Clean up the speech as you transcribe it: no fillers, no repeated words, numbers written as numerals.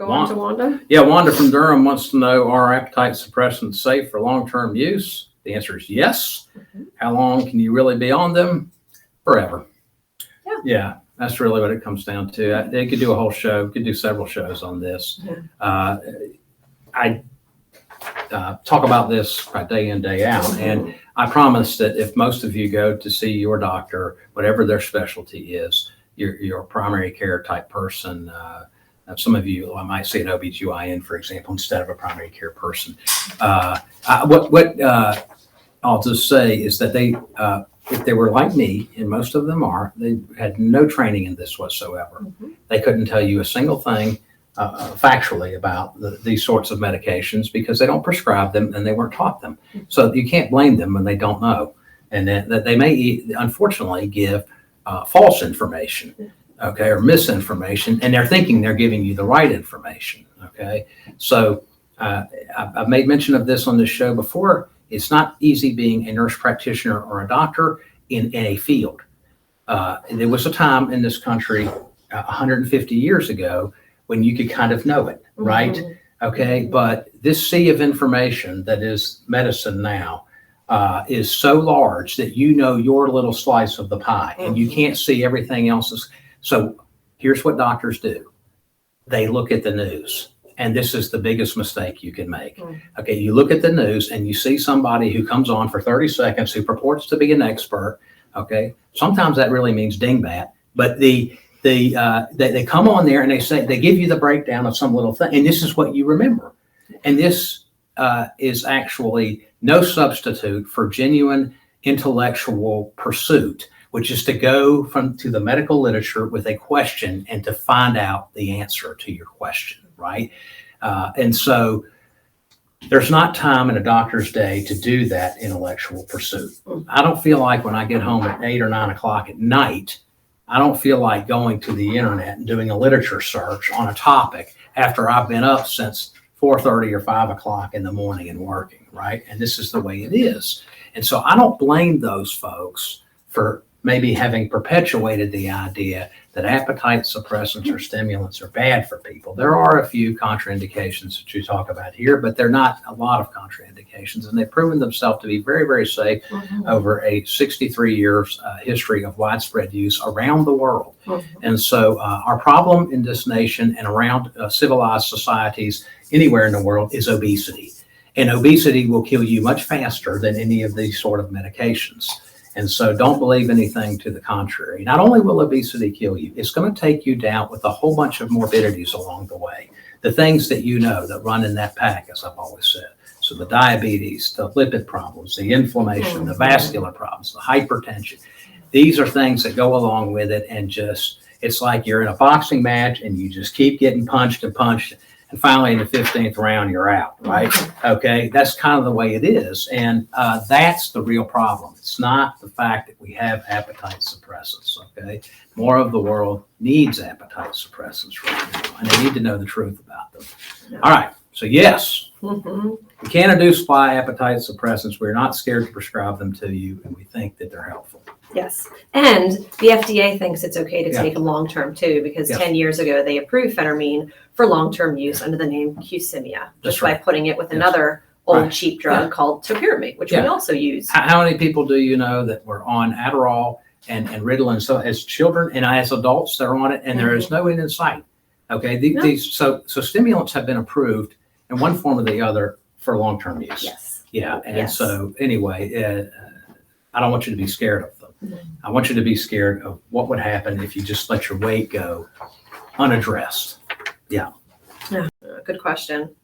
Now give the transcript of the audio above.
go on to Wanda. Yeah, Wanda from Durham wants to know, are appetite suppressants safe for long-term use? The answer is yes. How long can you really be on them? Forever. Yeah, that's really what it comes down to. They could do a whole show, could do several shows on this. I talk about this by day in, day out. And I promise that if most of you go to see your doctor, whatever their specialty is, you're a primary care type person. Some of you, I might see an OBGYN, for example, instead of a primary care person. What I'll just say is that they, if they were like me, and most of them are, they had no training in this whatsoever. They couldn't tell you a single thing factually about these sorts of medications because they don't prescribe them and they weren't taught them. So you can't blame them when they don't know. And that they may, unfortunately, give false information, okay, or misinformation, and they're thinking they're giving you the right information, okay? So I've made mention of this on this show before. It's not easy being a nurse practitioner or a doctor in a field. There was a time in this country 150 years ago when you could kind of know it, right? Okay, but this sea of information that is medicine now is so large that you know your little slice of the pie and you can't see everything else's. So here's what doctors do. They look at the news. And this is the biggest mistake you can make. Okay, you look at the news and you see somebody who comes on for 30 seconds who purports to be an expert. Okay, sometimes that really means dingbat, but they come on there and they give you the breakdown of some little thing, and this is what you remember. And this is actually no substitute for genuine intellectual pursuit, which is to go to the medical literature with a question and to find out the answer to your question. Right. And so there's not time in a doctor's day to do that intellectual pursuit. I don't feel like when I get home at 8 or 9 o'clock at night, I don't feel like going to the internet and doing a literature search on a topic after I've been up since 4:30 or 5 o'clock in the morning and working. Right. And this is the way it is. And so I don't blame those folks for maybe having perpetuated the idea that appetite suppressants or stimulants are bad for people. There are a few contraindications that you talk about here, but they're not a lot of contraindications, and they've proven themselves to be very, very safe over a 63 years history of widespread use around the world. And so our problem in this nation and around civilized societies anywhere in the world is obesity. And obesity will kill you much faster than any of these sort of medications. And so don't believe anything to the contrary. Not only will obesity kill you, it's going to take you down with a whole bunch of morbidities along the way. The things that you know that run in that pack, as I've always said. So the diabetes, the lipid problems, the inflammation, the vascular problems, the hypertension. These are things that go along with it, and just, it's like you're in a boxing match and you just keep getting punched and punched. And finally, in the 15th round, you're out, right? Okay, that's kind of the way it is. And that's the real problem. It's not the fact that we have appetite suppressants, okay? More of the world needs appetite suppressants right now, and they need to know the truth about them. All right, so yes, we can induce by appetite suppressants. We're not scared to prescribe them to you, and we think that they're helpful. Yes. And the FDA thinks it's okay to take them long-term too, because 10 years ago, they approved phentermine for long-term use under the name Qsymia, just by putting it with another old cheap drug called topiramate, which we also use. How many people do you know that were on Adderall and Ritalin? So as children and as adults, they're on it, and there is no end in sight. Okay. So stimulants have been approved in one form or the other for long-term use. Yes. Yeah. And so anyway, I don't want you to be scared of them. I want you to be scared of what would happen if you just let your weight go unaddressed. Yeah. Good question.